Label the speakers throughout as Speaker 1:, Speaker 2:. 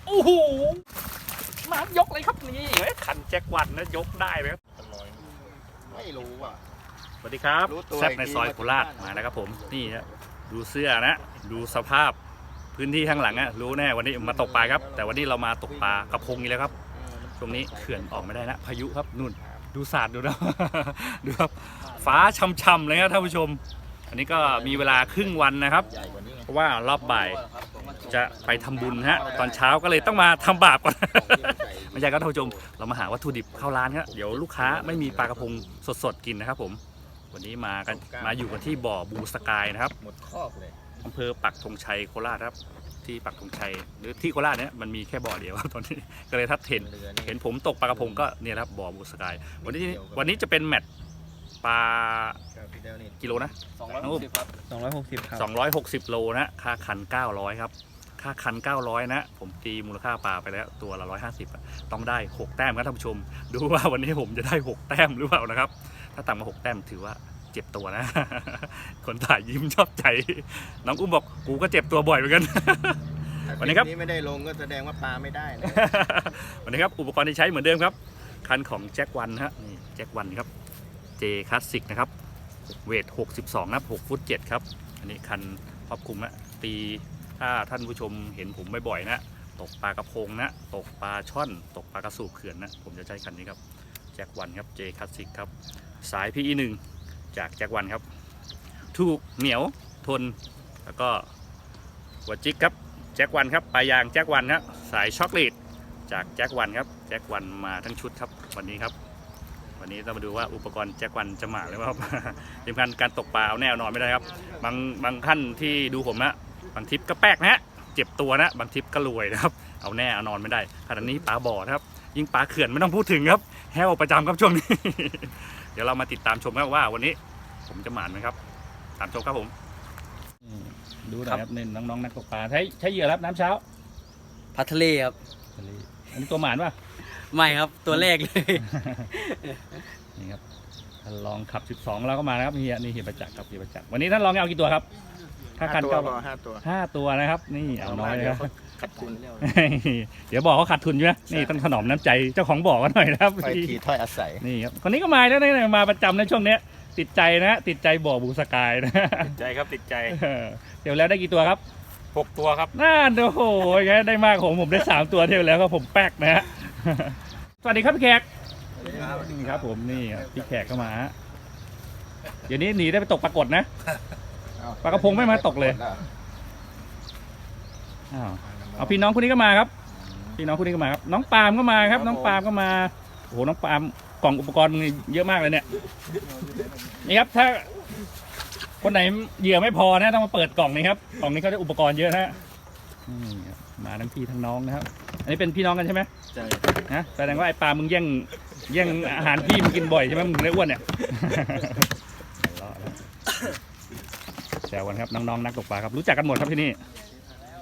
Speaker 1: โอ้โหน้ำยกเลยครับนี่คันแจ็ควันนะยกได้ไหมครับ
Speaker 2: ไม่รู้อ่ะ
Speaker 1: สวัสดีครับแซบในซอยโคราชมานะครับผมนี่ฮะดูเสื้อนะดูสภาพพื้นที่ข้างหลังอะรู้แน่วันนี้มาตกปลาครับแต่วันนี้เรามาตกปลากระพงนี่แล้วครับตรงนี้เขื่อนออกไม่ได้นะพายุครับนู่นดูสาดดูนะ ดูครับฟ้าช่ำๆเลยครับท่านผู้ชมอันนี้ก็มีเวลาครึ่งวันนะครับเพราะว่ารอบบ่ายจะไปทำบุญฮะตอนเช้าก็เลยต้องมาทำบาปก่อน ไม่ใช่ครับท่านผู้ชมเรามาหาวัตถุดิบเข้าร้านครับเดี๋ยวลูกค้าไม่มีปลากระพงสดๆกินนะครับผมวันนี้มาอยู่กันที่บ่อบูสกายนะครับ
Speaker 2: หมดคอกเลย
Speaker 1: อำเภอปักธงชัยโคราชครับที่ปักธงชัยหรือที่โคราชเนี่ยมันมีแค่บ่อเดียวตอนนี้ก็เลยถ้าเห็นผมตกปลากระพงก็เนี่ยครับบ่อบูสกายวันนี้จะเป็นแมตช์ปลากิโลนะ
Speaker 3: 260ครับ260ครับ
Speaker 1: 260โลนะค่าคัน900ครับค่าคัน900นะผมตีมูลค่าปลาไปแล้วตัวละ150ต้องได้6แต้มครับท่านผู้ชมดูว่าวันนี้ผมจะได้6แต้มหรือเปล่านะครับถ้าต่ำมา6แต้มถือว่าเจ็บตัวนะ คนถ่ายยิ้มชอบใจน้องอุ้มบอกกูก็เจ็บตัวบ่อยเหมือนกัน วันนี้ครับ
Speaker 2: ไม่ได้ลงก็แสดงว่าปลาไม่ได้นะ
Speaker 1: วันนี้ครับอุปกรณ์ที่ใช้เหมือนเดิมครับคันของแจ็ควันฮะนี่แจ็ควันครับเจคลาสสิกนะครับเวท62ครับ6 ฟุต 7ครับอันนี้คันครอบคลุมนะตีถ้าท่านผู้ชมเห็นผมบ่อยๆนะตกปลากระพงนะตกปลาช่อนตกปลากระสูบเขื่อนนะผมจะใช้คันนี้ครับแจ็ควันครับเจคลาสสิกครับสาย PE1 จากแจ็ควันครับถูกเหนียวทนแล้วก็หัวจิกครับแจ็ควันครับปลายางแจ็ควันครับสายช็อคเลตจากแจ็ควันครับแจ็ควันมาทั้งชุดครับวันนี้ครับวันนี้ต้องมาดูว่าอุปกรณ์แจ็ควันจะมาหรือเปล่าสำคัญการตกปลาเอาแน่นอนไม่ได้ครับบางท่านที่ดูผมนะบางทริปก็แป๊กนะเจ็บตัวนะบางทริปก็รวยนะครับเอาแน่เอานอนไม่ได้ขณะนี้ปลาบ่อครับยิ่งปลาเขื่อนไม่ต้องพูดถึงครับแห้วประจำครับช่วงนี้ เดี๋ยวเรามาติดตามชมกันว่าวันนี้ผมจะหมานไหมครับตามชมครับผมดูหน่อยครับนี่น้องๆนักตกปลาใช้เหยื่อรับน้ำเช้า
Speaker 3: พัทเลครับ
Speaker 1: อันนี้ตัวหมานป่ะ
Speaker 3: ไม่ครับตัวแรกเลย
Speaker 1: นี่ครับท่านลองขับ12แล้วก็มานะครับนี่เฮียประจักษ์ครับเฮียประจักษ์วันนี้ท่านลองเอากี่ตัวครับ
Speaker 2: 5 ตัว
Speaker 1: 5 ตัวนะครับนี่เอาน้อยเลยครับ
Speaker 2: ขาดทุน
Speaker 1: เดี๋ยวบอกเขาขาดทุนใช่ไหมนี่ต้องถนอมน้ำใจเจ้าของบ่อกันหน่อยนะครับ
Speaker 2: ไปทีถ้อยอาศัย
Speaker 1: นี่ครับคนนี้ก็มาแล้วนะมาประจำในช่วงนี้ติดใจนะติดใจบ่อบูสกายนะ
Speaker 4: ติดใจครับติดใจ
Speaker 1: เดี๋ยวแล้วได้กี่ตัวครับ
Speaker 4: 6 ตัวครับ
Speaker 1: น่าโอ้โหได้มากผมได้3 ตัวเที่ยวแล้วก็ผมแป๊กนะฮะสวัสดีครับพี่แขกนี่ครับผมนี่พี่แขกเข้ามาเดี๋ยวนี้หนีได้ไปตกปรากฏนะปลากระพงไม่มาตกเลยเอาพี่น้องคนนี้ก็มาครับพี่น้องคนนี้ก็มาครับน้องปาล์มก็มาครับน้องปาล์มก็มาโอ้โหน้องปาล์มกล่องอุปกรณ์เยอะมากเลยเนี่ยนี่ครับถ้าคนไหนเหยื่อไม่พอนะต้องมาเปิดกล่องนี้ครับกล่องนี้เขาได้อุปกรณ์เยอะนะมาทั้งพี่ทั้งน้องนะครับอันนี้เป็นพี่น้องกันใช่ไหม
Speaker 2: ใช่
Speaker 1: นะแสดงว่าไอ้ปลามึงแย่งอาหารพี่มึงกินบ่อยใช่ไหมมึงเลยอ้วนเนี่ยแซวกันครับน้องๆนักตกปลาครับรู้จักกันหมดครับที่นี่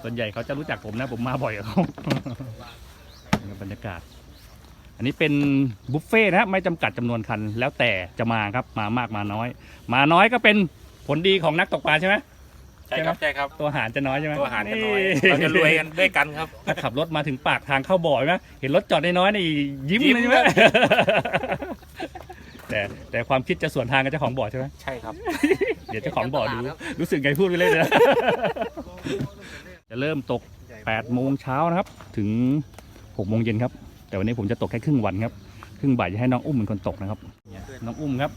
Speaker 1: ส่วนใหญ่เขาจะรู้จักผมนะผมมาบ่อยกับเขาบรรยากาศอันนี้เป็นบุฟเฟ่นะไม่จำกัดจำนวนคันแล้วแต่จะมาครับมามากมาน้อยมาน้อยก็เป็นผลดีของนักตกปลาใช่ไหม
Speaker 4: ใช่ครับ
Speaker 1: ตัวหารจะน้อยใช่ไหม
Speaker 4: ตัวหารจะน้อยเราจะรวยกันด้วยกันครับ
Speaker 1: ถ้าขับรถมาถึงปากทางเข้าบ่อไหมเห็นรถจอดน้อยๆนี่ยิ้มเลยใช่ไหมแต่ความคิดจะสวนทางกับเจ้าของบ่อใช่ไหม
Speaker 4: ใช่ครับ
Speaker 1: เดี๋ยวเจ้าของบ่อรู้สึกไงพูดไปเลยนะจะเริ่มตก8 โมงเช้านะครับถึง6 โมงเย็นครับแต่วันนี้ผมจะตกแค่ครึ่งวันครับครึ่งบ่ายจะให้น้องอุ้มเป็นคนตกนะครับน้องอุ้มครับ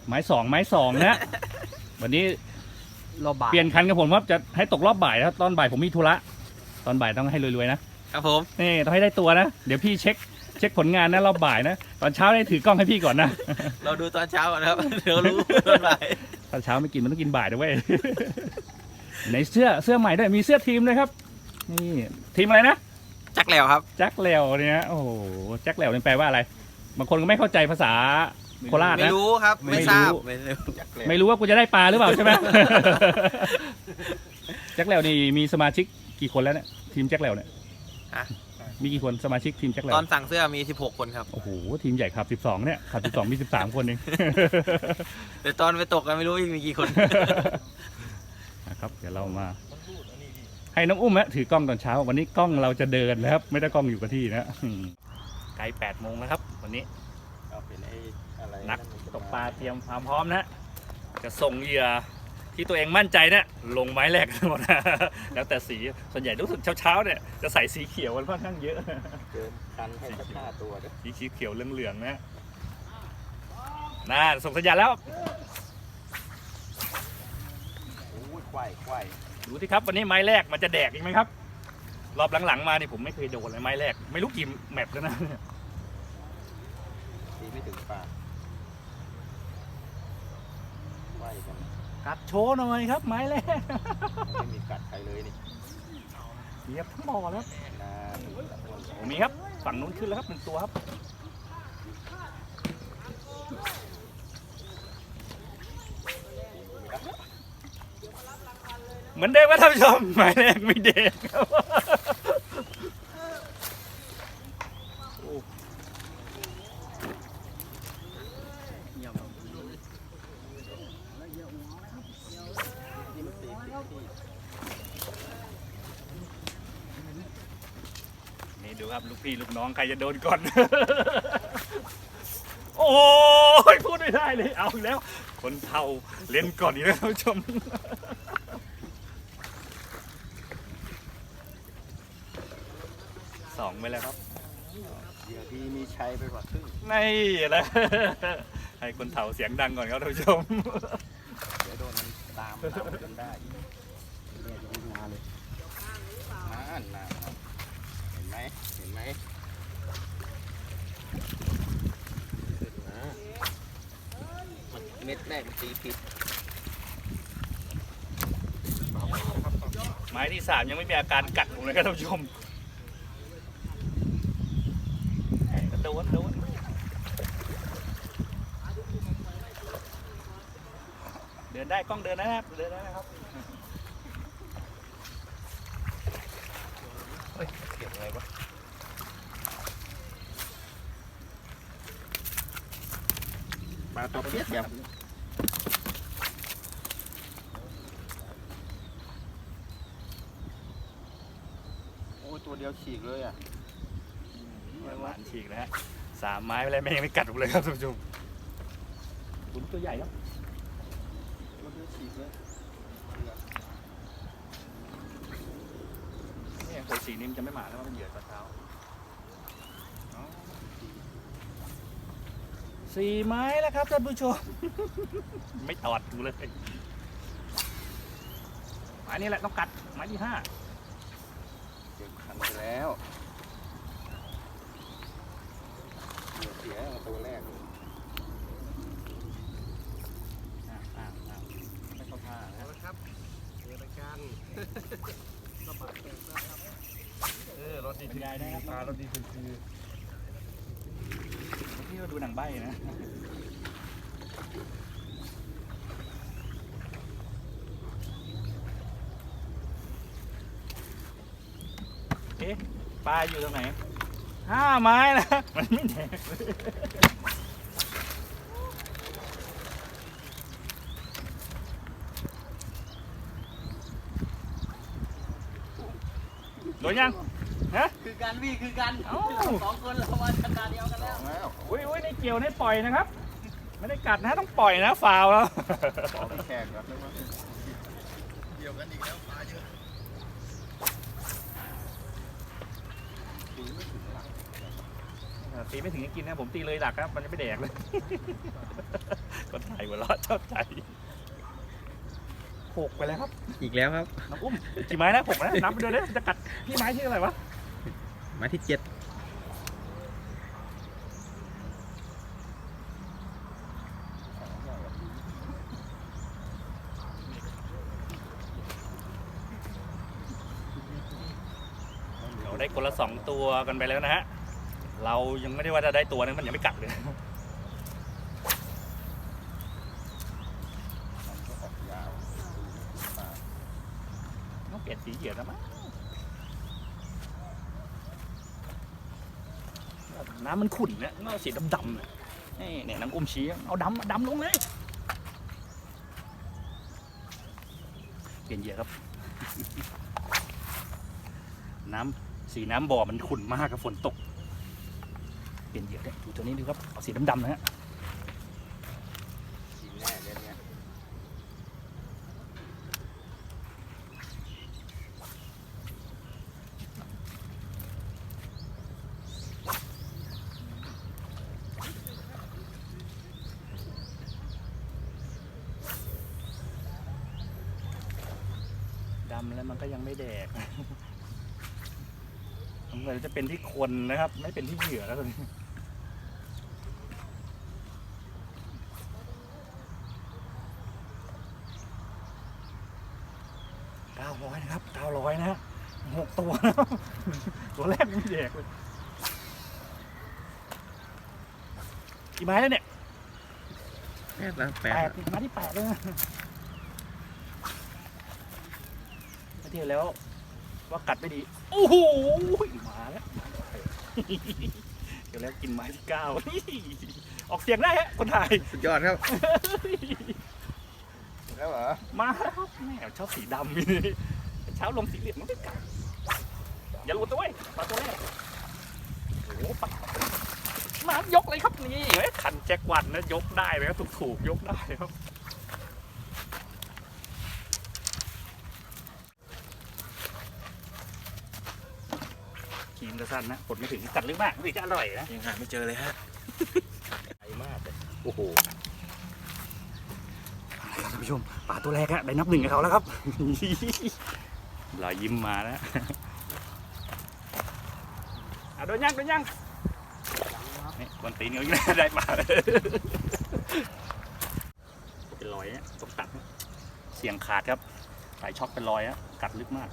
Speaker 1: ไม้สองนะวันนี้เปลี่ยนคันกับผมครับจะให้ตกรอบบ่ายครับตอนบ่ายผมมีธุระตอนบ่ายต้องให้รวยๆนะครับผมนี่ต้องให้ได้ตัวนะเดี๋ยวพี่เช็คผลงานนะรอบบ่ายนะตอนเช้าได้ถือกล้องให้พี่ก่อนนะ
Speaker 3: เราดูตอนเช้าก่อนครับเดี๋ยวรู้ตอนบ่าย
Speaker 1: ตอนเช้าไม่กินมันต้องกินบ่ายด้วยในเสื้อใหม่ด้วยมีเสื้อทีมเลยครับนี่ทีมอะไรนะ
Speaker 3: แจ็คแหลวครับ
Speaker 1: แจ็คแหลวเนี่ยโอ้โหแจ็คแหลวนี่แปลว่าอะไรบางคนก็ไม่เข้าใจภาษาโคราชนะ
Speaker 3: ไม่รู้ครับไม่ทราบ
Speaker 1: ไม่รู้ว่ากูจะได้ปลาหรือเปล่าใช่ไหมแจ็คแหลวนี่มีสมาชิกกี่คนแล้วเนี่ยทีมแจ็คแหลวเนี่ยมีกี่คนสมาชิกทีมแจ็คแหลว
Speaker 3: ตอนสั่งเสื้อมี16 คนครับ
Speaker 1: โอ้โหทีมใหญ่ขับ12เนี่ยขับ12มี13 คนเอง
Speaker 3: แต่ตอนไปตกกันไม่รู้มีกี่คน
Speaker 1: นะครับเดี๋ยวเรามา ให้น้องอุ้มถือกล้องตอนเช้าวันนี้กล้องเราจะเดินนะครับไม่ได้กล้องอยู่กับที่นะไกล8 โมงแล้วครับวันนี้
Speaker 2: เอาเป็นไอ้อะไร
Speaker 1: นักตกปลาเตรียมความพร้อมนะจะส่งเหยื่อที่ตัวเองมั่นใจเนี่ยลงไม้แรกกันหมดนะแล้วแต่สีส่วนใหญ่รู้สึกเช้าเนี่ยจะใส่สีเขียวกันค่อนข้างเยอะ
Speaker 2: เกินคันให้สัก5 ตัวด้วย
Speaker 1: สีเขียวเหลืองๆนะน่าส่งสัญญาณแล้ว
Speaker 2: โอ้ยควาย
Speaker 1: ดูสิครับวันนี้ไม้แรกมันจะแดกอีกไหมครับ รอบหลังๆมานี่ผมไม่เคยโดนเลยไม้แรกไม่รู้กี่แมปแล้วนะ
Speaker 2: ตีไม่ถึงปลาควายกัน
Speaker 1: กัดโชว์หน่อยครับไม้แรก
Speaker 2: ไม่มีกัดใครเลยนี่
Speaker 1: เหยียบทั้งบ่อแล้ว
Speaker 2: นะ
Speaker 1: ผมมีครับฝั่งนู้นขึ้นแล้วครับ1 ตัวครับเหมือนเดิมครับท่านผู้ชมไม้แรกไม่เด็กครับนี่ดูครับลูกพี่ลูกน้องใครจะโดนก่อน โอ้ยพูดไม่ได้เลยเอาอีกแล้ว คนเท่าเล่นก่อนอีกแล้วท่านผู้ชม 2ไปแล้วครับ
Speaker 2: เดี๋ยวพี่มีชัยไปกว่าครึ่ง
Speaker 1: ไม่ละ ให้คนเถ่าเสียงดังก่อนครับท่านผู้ชม
Speaker 2: เดี๋ยวโดนมันตามจนได้เนี่ยจะดูมาเลยนเห็นไหมขึ้นนะมันเม็ดแรกมันตีผิด
Speaker 1: ไม้ที่ 3ยังไม่มีอาการกัดผมเลยครับท่านผู้ชมโดนเดินได้กล้องเดินนะครับเดินได้นะครับเฮ้ยเก็บอะไรวะ
Speaker 2: ปลาตัวเปียกแบบโอ้ยตัวเดียวฉีกเลยอ่ะ
Speaker 1: หวานฉีกนะฮะ3 ไม้ไปแล้วแม่งยังไม่กัดผมเลยครับท่านผู้ชมขุนตัวใหญ่ครับ
Speaker 2: ตัวเดียวฉีกเลย
Speaker 1: นี่คนสีนี้มันจะไม่มาแล้วมันเหยื่อตอนเช้า4 ไม้แล้วครับท่านผู้ชม ไม่ตอดกูเลยไม้นี้แหละต้องกัดไม้ที่
Speaker 2: เก็บคันไปแล้วเสียตัวแรกเลย
Speaker 1: ไม่เข้าท่านะครับ
Speaker 2: เดี๋ยวไปกัน
Speaker 1: รถดีบรรยายได้ครับรถดีคือที่เราดูหนังใบ้นะเอ๊ะปลาอยู่ตรงไหน5 ไม้นะมันไม่แดกเลยโดนยังฮะ
Speaker 3: คือกันพี่คือกัน
Speaker 1: เอ้า
Speaker 3: 2 คนเรามาชนะเดียวกันแล้ว
Speaker 2: แล้ว
Speaker 1: อุ้ยในเกี่ยวในปล่อยนะครับ ไม่ได้กัดนะต้องปล่อยนะฟาวแล้ว
Speaker 2: ขอไปแขกครับเดียวกันอีกแล้วปลาเยอะตีไม่ถึงหลัก
Speaker 1: ตีไม่ถึงจะกินนะผมตีเลยหลักครับมันจะไม่แดกเลย คนไทยหัวเราะชอบใจ6 ไปแล้วครับ
Speaker 3: อีกแล้วครับ
Speaker 1: น้องอุ้มกี่ไม้นะ6นะนับไปเลยเนี่ยจะกัดพี่ไม้ที่อะไรวะ
Speaker 3: ไม้ที่ 7
Speaker 1: เราได้คนละ2 ตัวกันไปแล้วนะฮะเรายังไม่ได้ว่าจะได้ตัวนึงมันยังไม่กัดเลยต้องเปลี่ยนสีเหยื่อแล้วมั้งน้ำมันขุ่นเนี่ยเอาสีดำๆเนี่ยนี่น้ำอุ้มชี้เอาดำลงเลยเปลี่ยนเหยื่อครับ สีน้ำบ่อมันขุ่นมากกับฝนตกเปลี่ยนเหยื่อได้ดูตัวนี้ดูครับเอาสีดำๆนะฮะ
Speaker 2: กินแน่เล่นเนี้ย
Speaker 1: ดำแล้วมันก็ยังไม่แดก สงสัยจะเป็นที่คนนะครับ ไม่เป็นที่เหยื่อแล้วตอนนี้900นะครับ900นะฮะ6 ตัวนะครับ ตัวแรกยังไม่แดกเลยกี่ไม้แล้วเนี่ย
Speaker 3: 8 แล้ว
Speaker 1: แปดไม้ที่8แล้วนะเที่ยวแล้วว่ากัดไม่ดี โอ้โหมาแล้ว เดี๋ยวแล้วกินไม้ที่ 9 ออกเสียงได้ฮะคนถ่าย
Speaker 3: สุดยอดครับ
Speaker 2: แล้วเหรอ
Speaker 1: มาแล้วครับแม่ชอบสีดำนี่เช้าลงสีเหลืองมันไม่กัดอย่าหลุดตัวไว้ปลาตัวแรกโอ้โหปลามายกเลยครับนี่เห็นไหมขันแจ็ควันนะยกได้ไหมครับถูกๆยกได้ครับขีมจะสั้นนะกดไม่ถึงกัดลึกมากนี่จะอร่อยนะ
Speaker 4: ยังหาไม่เจอเลยฮะ
Speaker 1: ใหญ่มากเลยโอ้โหท่านผู้ชมปลาตัวแรกอะได้นับ 1กับเขาแล้วครับ รอยยิ้มมาแล้วโดนยังนี่กวนตีนเขาอีกแล้วได้ปลาเป็นรอยอะตกตัดเสียงขาดครับสายช็อกเป็นรอยอะกัดลึกมาก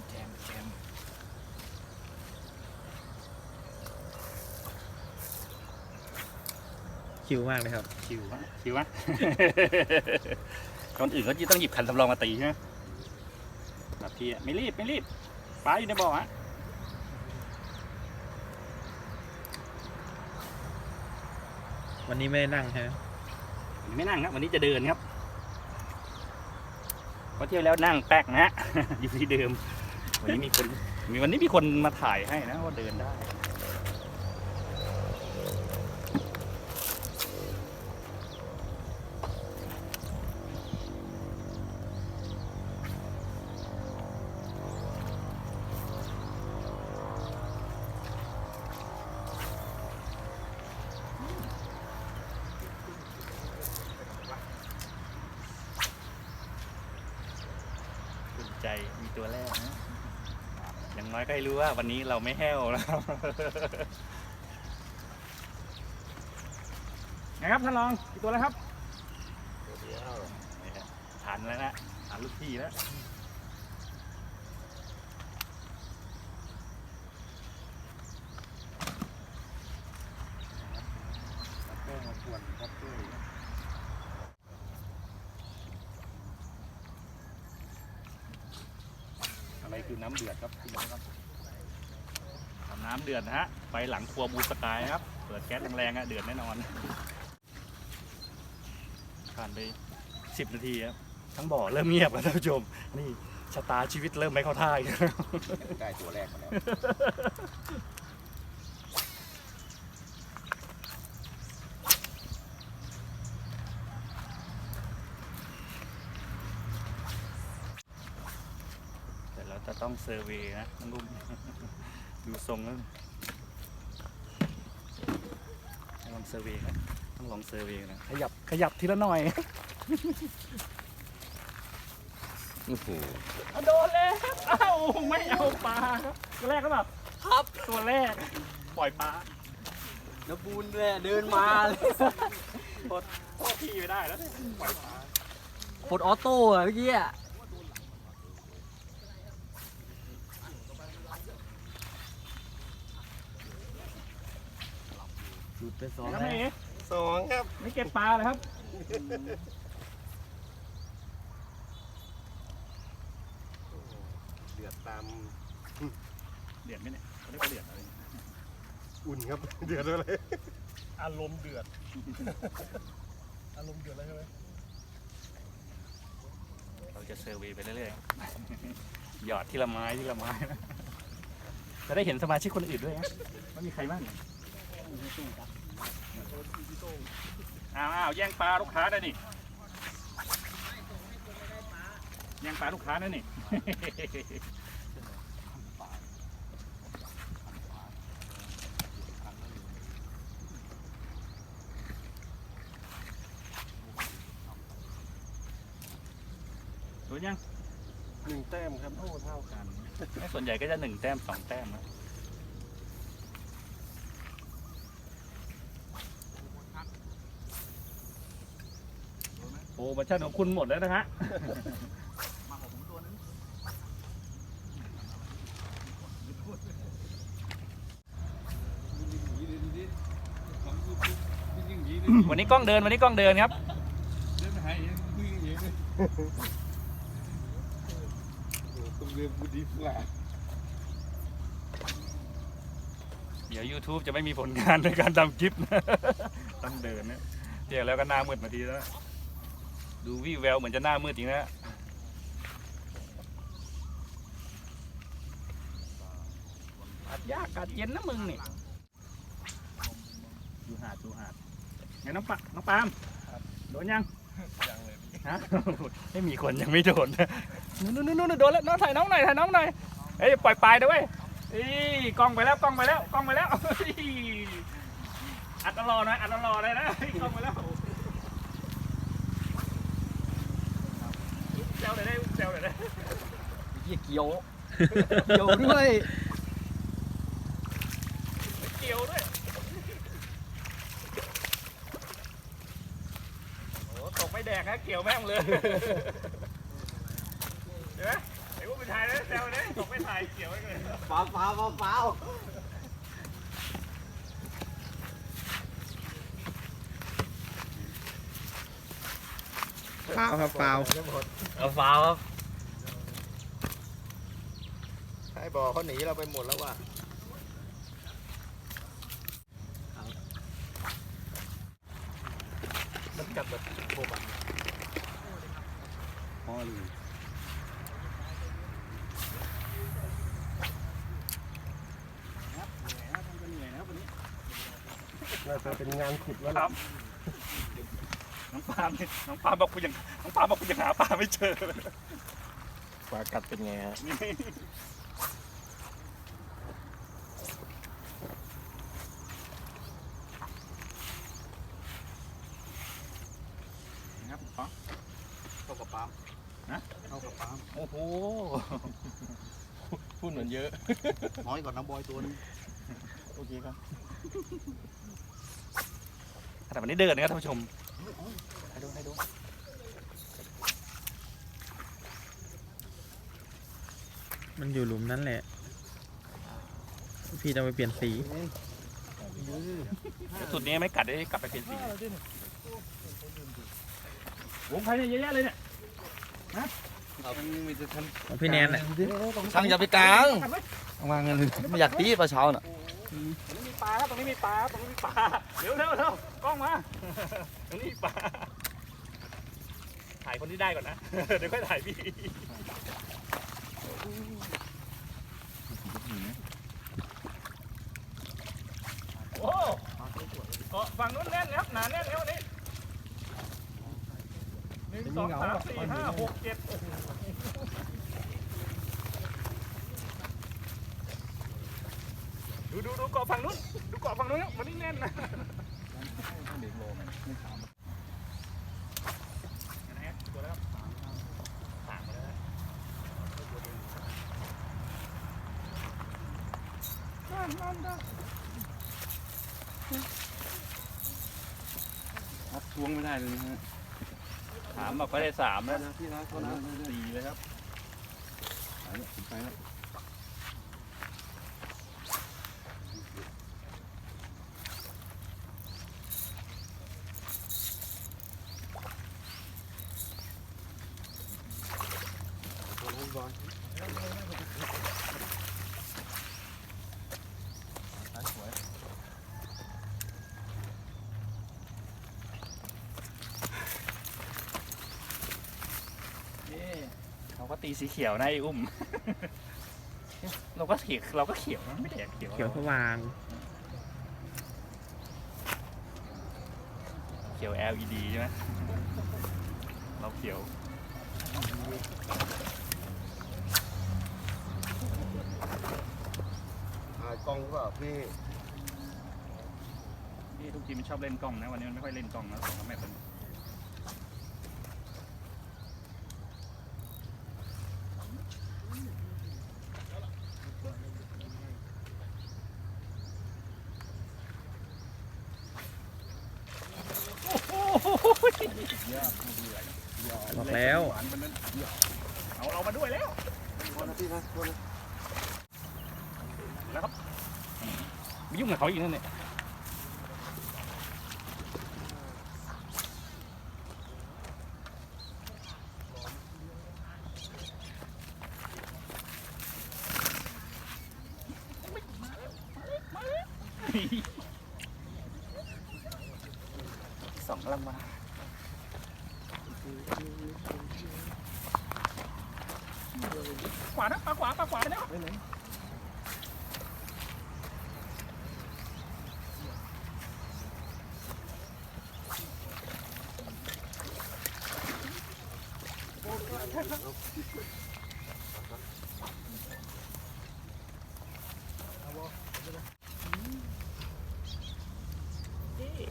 Speaker 1: แจม
Speaker 3: คิวมากเลยครับ
Speaker 1: ชิววะ คนอื่นเขาจะต้องหยิบคันสำรองมาตีใช่ไหมแบบพี่อะไม่รีบปลาอยู่ในบ่อฮะ
Speaker 3: วันนี้ไม่ได้นั่งใช่ไหม
Speaker 1: วันนี้ไม่นั่งครับวันนี้จะเดินครับเพราะเที่ยวแล้วนั่งแป๊กนะฮะ อยู่ที่เดิมวันนี้มีคนมาถ่ายให้นะว่าเดินได้ใจมีตัวแรกนะอย่างน้อยก็ให้รู้ว่าวันนี้เราไม่แห้วแล้ว นะครับท่านรองกี่ตัวแล้วครับทันแล้วนะทันลูกพี่แล้วแป้งมาควนครับด้วยอะไรคือน้ำเดือดครับพี่น้องครับน้ำเดือดนะฮะไปหลังครัวบูสกายครับเปิดแก๊สแรงๆเดือดแน่นอนผ่านไป10 นาทีครับทั้งบ่อเริ่มเงียบแล้วท่านผู้ชมนี่ชะตาชีวิตเริ่มไม่เข้าท่าอีกแล้ว
Speaker 2: ได้ตัวแรกมาแล้ว
Speaker 1: แต่เราจะต้องเซอร์เวย์นะน้องลุง ดูทรงแล้วลองเซอร์เวย์นะต้องลองเซอร์เวย์นะขยับทีละหน่อย
Speaker 3: โอ้โห
Speaker 1: โดนแล้วเอ้าไม่เอาปลาครับตัวแรกก็แบบ
Speaker 3: ครับ
Speaker 1: ตัวแรกปล่อยปลา
Speaker 3: น้ำบูนเลยเดินมาเลย
Speaker 1: โทษพี่ไม่ได้แล้วเนี่ยปล่อยปลา
Speaker 3: ปลดออโต้อะเมื่อกี้อะดูดไป2
Speaker 1: ครับ
Speaker 3: แล้ว
Speaker 1: นี่
Speaker 2: 2ครับ
Speaker 1: ไม่เก็บปลาเลยครับ
Speaker 2: เดือดตาม
Speaker 1: เดือดไหมเนี่ยเขาเรียกว่าเดือดอะไร
Speaker 2: อุ่นครับ เดือดอะไร
Speaker 1: อารมณ์เดือด อารมณ์เดือดอะไรใช่ไหม จะเซอร์เวย์ไปเรื่อยๆ หยอดทีละไม้ทีละไม้นะจะได้เห็นสมาชิกคนอื่นด้วยนะว่ามีใครบ้างอ้าวแย่งปลาลูกค้าได้นี่แย่งปลาลูกค้าได้นี่ รู้ยัง
Speaker 2: 1 แต้มครับโอ้เท่ากัน
Speaker 1: ส่วนใหญ่ก็จะ1 แต้ม 2 แต้มนะโอ้บัญชันของคุณหมดแล้วนะฮะ วันนี้กล้องเดินครับ
Speaker 2: ต้องเรียนบุดีฝ่า
Speaker 1: เดี๋ยว YouTube จะไม่มีผลงานในการทำคลิปนะ ต้องเดินนะเดี๋ยวแล้วก็หน้ามืดมาทีแล้ว ดูวี่แววเหมือนจะหน้ามืดจริงนะอัดยากอัดเย็นนะมึงนี่ดูหาดไงน้องปาล์มโดนยังฮะ ไม่มีคนยังไม่โดนนู่นโดนแล้วน้องถ่ายน้องหน่อยเฮ้ยปล่อยปลายด้วยกล้องไปแล้วอัดตลอดนะกล้องไปแล้วเซลเลยได้
Speaker 3: เหี้ยเกี่ยวด้วย
Speaker 1: เกี่ยวด้วยโอ้ตกไม่แดกฮะเกี่ยวแม่งเลยเห็นไหมไอ้พวกเป็นไทยนะเซลเลยตกไม่ถ่ายเกี่ยวไว้เลย
Speaker 3: ฟ้า
Speaker 2: ฟาวครับฟาว
Speaker 3: เอาฟ้าครับ
Speaker 2: ให้บอกเขาหนีเราไปหมดแล้วว่ะ
Speaker 1: มันจับแบบโบบัง
Speaker 2: พอเลย น่าจะเป็นงานขุดแล้ว
Speaker 1: ครับน้องปาล์มบอกกูยังหาปลาไม่เจอ
Speaker 2: ปลากัดเป็นไงฮะ
Speaker 1: ครับอ๋อ
Speaker 2: เข้ากับปาล์ม
Speaker 1: นะ
Speaker 2: เข้ากับปาล์ม
Speaker 1: โอ้โห
Speaker 2: พูดเหมือนเยอะ น้อยกว่าน้ำบอยตัวนึง
Speaker 1: โอเคครับแต่วันนี้เดินนะครับท่านผู้ชมให้ดู
Speaker 5: มันอยู่หลุมนั้นแหละ พี่จะไปเปลี่ยนสี
Speaker 1: สุดนี้ไม่กัดได้กลับไปเป็นสีวงใครเนี่ยเยอะแยะเลยเนี่ย
Speaker 5: ของพี่แนนแหละ
Speaker 3: ช่างอย่าไปกลางวางเงินไม่อยากตีปลาเช้าน่ะ
Speaker 1: ตรงนี้มีปลาครับเร็วกล้องมาตรงนี้มีปลาถ่ายคนที่ได้ก่อนนะ เดี๋ยวค่อยถ่ายพี่โอ้ก็ฝั่งนู้นแน่นครับหนาแน่นแล้วนี่1 2 3 4 5 6 7ดูเกาะฝั่งนู้นครับมันนี่แน่นนะตัวแล้วต่างมาแล้ว
Speaker 2: ทวงไม่ได้เลยนะฮะ
Speaker 1: ถามบอกก็ได้3แล้ว
Speaker 2: พี่นะเขานะ
Speaker 1: 4เลยครับ
Speaker 2: ไปแล้ว
Speaker 1: เย้ เขาตีสีเขียวนะไอ้อุ้ม เราก็เขียวนะไม่แดกเขียว
Speaker 5: เขียวสว่าง
Speaker 1: เขียว LED ใช่ไหมเราเขียว
Speaker 2: กล้องก็พี่
Speaker 1: พี่ทุกทีมันชอบเล่นกล้องนะวันนี้มันไม่ค่อยเล่นกล้องนะสองแม่เป็น
Speaker 5: บอกแล้ว
Speaker 1: เอามาด้วยแล้ว
Speaker 2: โทษนะพี่นะโทษนะ
Speaker 1: แล้วครับไม่ยุ่งกับเขาอีกนั่นเนี่ยสองลำมาขวานะปลาขวาไปแล้ว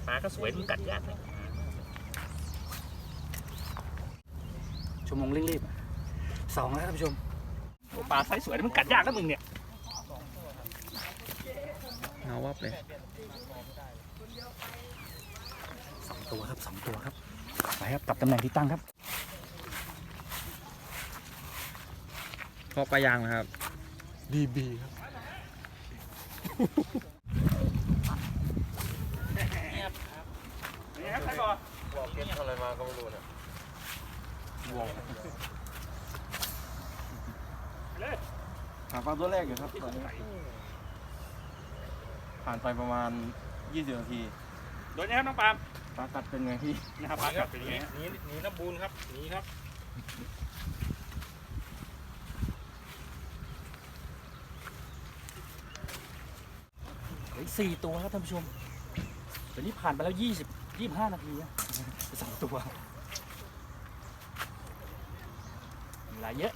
Speaker 1: ปลาก็สวยมันกัดยากเลยชั่วโมงรีบๆ2แล้วท่านผู้ชมปลาไซส์สวยมันกัดยากนะมึงเนี่ย
Speaker 5: เงาวับเลย
Speaker 1: 2 ตัวครับไปครับกลับตำแหน่งที่ตั้งครับ
Speaker 5: พอปลายางนะครับ
Speaker 2: DB ครับ
Speaker 1: นี่ครับใครก่อน
Speaker 2: บอกเก็บอะไรมาก็ไม่รู้นะ
Speaker 1: เลย
Speaker 2: หาปลาตัวแรกอยู่ครับตอนนี้ผ่านไปประมาณ20 นาที
Speaker 1: โดนยังครับน้องปาล์ม
Speaker 2: ปลากัดเป็นไงพี่
Speaker 1: นะครับปลากัดเป็นยังไงฮะ
Speaker 4: หนีน้ำบูนครับหนีครับ
Speaker 1: เหลือ4 ตัวครับท่านผู้ชมเดี๋ยวนี้ผ่านไปแล้ว25 นาทีนะ2 ตัวเวลาเยอะ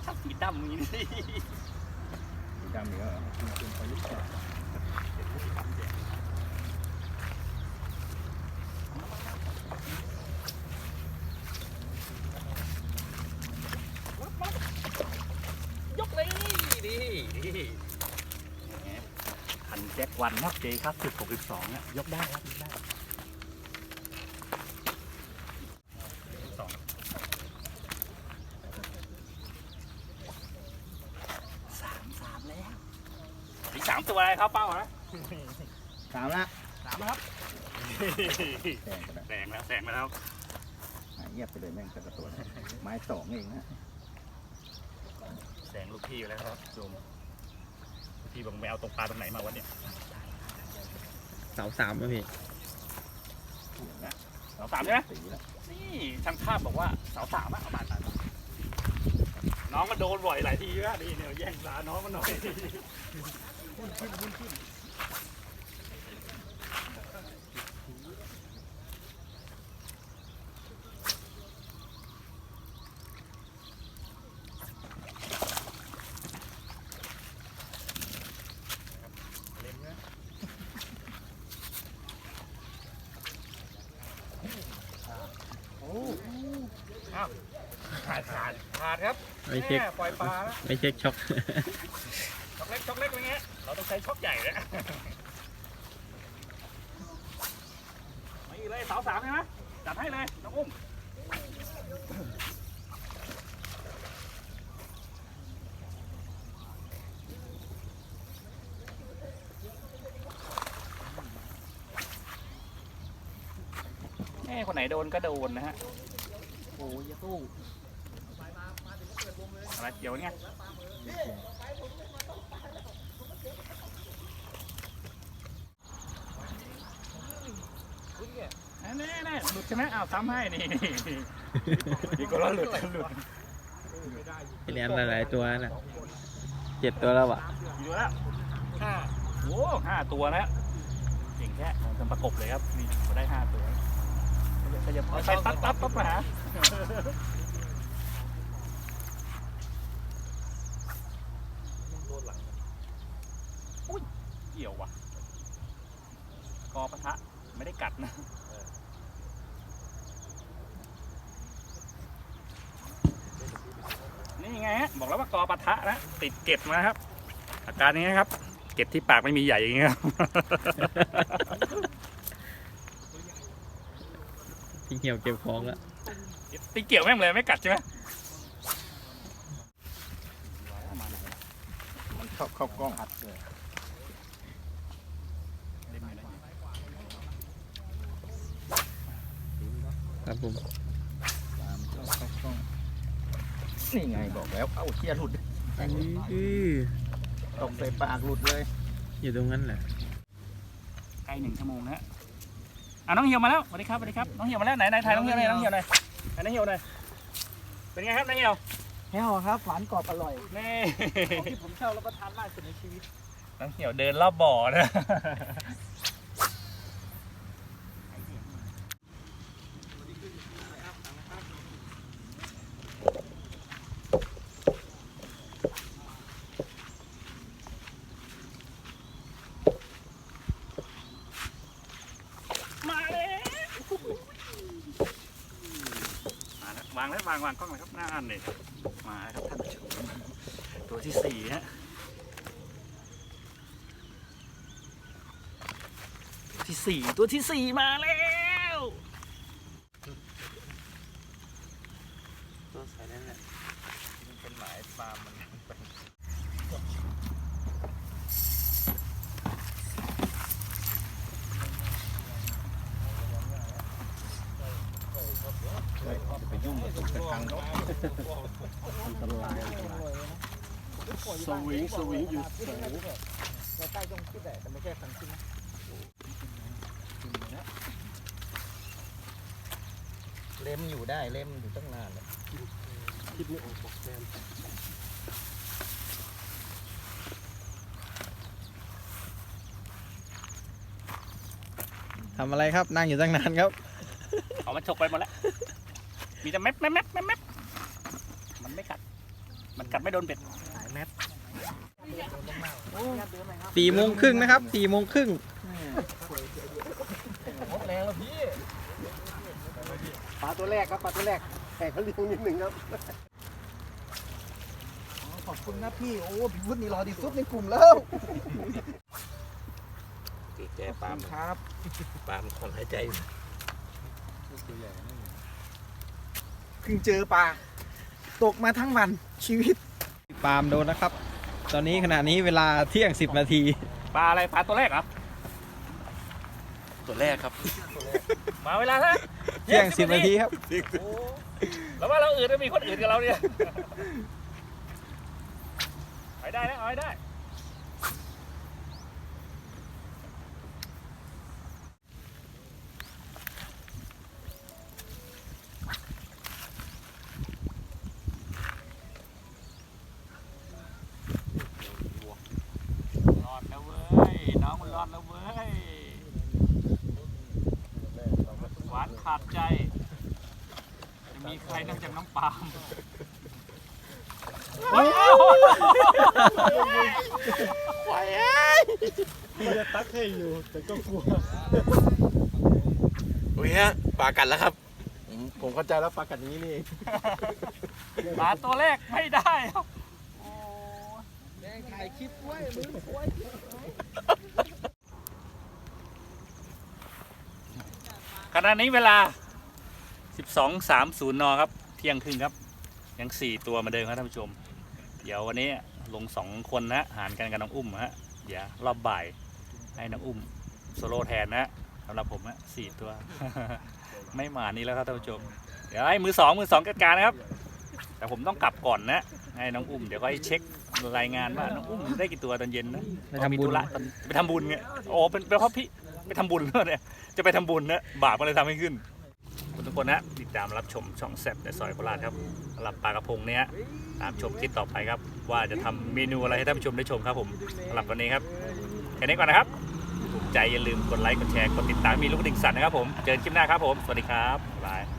Speaker 1: ชักสีดำอย่างนี้สีดำอีกแล้วไปลึกจัดยกเลยดีคันแจ็ควันครับเจครับ1062อ่ะยกได้ครับยกได้3 แล้วอีก3 ตัวอะไรครับเป้าฮะ
Speaker 2: 3ละ
Speaker 1: 3แล้วครับแซงแล้ว
Speaker 2: เงียบไปเลยแม่งกระตัวไม้2เองนะ
Speaker 1: แซงลูกพี่อยู่แล้วครับโยมลูกพี่บอกไม่เอาตรงปลาตรงไหนมาวะเนี่ย
Speaker 5: เสา 3ป่ะพี่
Speaker 1: เสา 3ใช่ไหม
Speaker 2: สีแล้ว
Speaker 1: นี่ช่างภาพบอกว่าเสา 3อะเอามาตัดน้องมันโดนบ่อยหลายทีแล้วนี่เนี่ยแย่งปลาน้องมันหน่อยขาดครับ
Speaker 5: ไม่เช็ค
Speaker 1: แม่ปล่อยปลาแล้ว
Speaker 5: ไม่เช็คช็อก
Speaker 1: ช็อกเล็กอะไรเงี้ยเราต้องใช้ช็อกใหญ่เลยมาอีกเลยเสา 3ใช่ไหมจัดให้เลยน้องอุ้ม คนไหนโดนก็โดนนะฮะโอ้ยอย่าสู้อะไรเกี่ยวเนี่ยแน่หลุดใช่ไหมอ้าวซ้ำให้นี่นี่ก็หลุด
Speaker 5: ไอเลี้ยงหลายๆตัวน่ะ7 ตัวแล้วอ่ะ
Speaker 1: อยู่แล้วโอ้5 ตัวนะเก่งแค่ทำประกบเลยครับนี่ก็ได้5 ตัวก็จะไปปั๊บมาหาอุ้ยเกี่ยวว่ะกอปะทะไม่ได้กัดนะนี่ไงฮะบอกแล้วว่ากอปะทะนะติดเก็บมาครับอาการนี้ครับเก็บที่ปากไม่มีใหญ่อย่างเงี้ยครับ
Speaker 5: ทิ้งเหี่ยวเก็บของแล้ว
Speaker 1: ตีเกี่ยวแม่งเลยไม่กัดใช่ไหม
Speaker 2: มันเข้ากล้องอัดเลย
Speaker 5: ครับผม
Speaker 2: ตามเข้ากล้องนี่ไงบอกแล้วเอ้าเชี่ยหลุด ตกใส่ปากหลุดเลย
Speaker 5: อยู่ตรงนั้นแหละ
Speaker 1: ใกล้1 ชั่วโมงนะฮะน้องเหี่ยวมาแล้วสวัสดีครับน้องเหี่ยวมาแล้วไหนถ่ายน้องเหี่ยวหน่อยน้องเหี่ยวหน่อยเป็นไงครับน้องเหี่ยว
Speaker 3: แห้วครับหวานกรอบอร่อย
Speaker 1: นี่
Speaker 3: ที่ผมชอบรับประทานมากสุดในชีวิต
Speaker 1: น้องเหี่ยวเดินรอบบ่อนะมาแล้ววางแล้ววางกล้องเลยครับหน้าอันเลยมาแล้วครับท่านผู้ชมตัวที่4ฮะตัวที่ 4มาแล้ว
Speaker 2: ตัวใส่นั่นแหละมันเป็นหมายฟาร์มมันไปยุ่งกับตุ๊กตาคังเขาอันตรายสวิงอยู่เสย
Speaker 3: เราใกล้ตรงที่แต่ไม่ใช่คันขึ้นนะ
Speaker 2: เล่มอยู่ได้เล่มอยู่ตั้งนานเลยคิดไม่ออกบอกแมน
Speaker 5: ทำอะไรครับนั่งอยู่ตั้งนานครับ
Speaker 1: เอามาฉกไปหมดแล้วมีแต่แมปมันไม่กัดมันกัดไม่โดนเบ็ด
Speaker 3: สายแมท
Speaker 5: 4:30นะครับ4:30
Speaker 3: หมดแรงแล้วพี่ปลาตัวแรกครับปลาตัวแรกแขกเขาเลี้ยงนิดหนึ่งครับขอบคุณนะพี่โอ้พี่วุฒินี่รอที่สุดในกลุ่มแล้ว
Speaker 2: แกปาล์ม
Speaker 3: ครับ
Speaker 2: ปาล์มคนหายใจ
Speaker 3: เพิ่งเจอปลาตกมาทั้งวันชีวิต
Speaker 5: ปาล์มโดนนะครับ ตอนนี้ขณะนี้เวลาเที่ยง10 นาที
Speaker 1: ปลาอะไรปลาตัวแรกเหรอ
Speaker 2: ตัวแรกครับ
Speaker 1: มาเวลาฮะ
Speaker 5: เที่ยง10 นาทีครับ
Speaker 1: แล้วว่าเราอื่นจะมีคนอื่นกับเราเนี่ยไปได้นะเอาให้ได้รอดแล้วเว้ยน้องมันรอดแล้วเว้ยหวานขาดใจจะมีใครนอกจากน้องปาล์มไหวเอ้ย
Speaker 5: จะตักให้อยู่แต่ก็กลัว
Speaker 2: โอ้ยฮะปลากัดแล้วครับ ผมเข้าใจแล้วปลากัดนี้นี่เอง
Speaker 1: ปลาตัวแรกไม่ได้ครับ
Speaker 3: แดงถ่ายคลิปไว้มือไว้
Speaker 1: ขณะนี้เวลา 12:30 น.ครับเที่ยงครึ่งครับยัง4 ตัวเหมาเดิมครับท่านผู้ชมเดี๋ยววันนี้ลง2 คนนะหารกันกับน้องอุ้มฮะเดี๋ยวรอบบ่ายให้น้องอุ้มโซโล่แทนนะสำหรับผมฮะ4 ตัว ไม่มานี่แล้วครับท่านผู้ชมเดี๋ยวให้มือสองจัดการนะครับ แต่ผมต้องกลับก่อนนะให้น้องอุ้มเดี๋ยวก็ให้เช็ครายงานว่าน้องอุ้มได้กี่ตัวตอนเย็นนะ
Speaker 5: ไปทำบุญ
Speaker 1: มีธุระตอนไปทำบุญไงโอ้เป็นเพราะพี่ไปทำบุญแล้วเนี่ยจะไปทำบุญนะบาปก็เลยทำให้ขึ้นขอบคุณทุกคนนะติดตามรับชมช่องแซ่บในซอยโคราชครับสำหรับปลากระพงเนี้ยตามชมคลิปต่อไปครับว่าจะทำเมนูอะไรให้ท่านผู้ชมได้ชมครับผมสำหรับวันนี้ครับแค่นี้ก่อนนะครับถูกใจอย่าลืมกดไลค์กดแชร์กดติดตามมีลูกดิ่งสั่นนะครับผมเจอกันคลิปหน้าครับผมสวัสดีครับบ๊ายบาย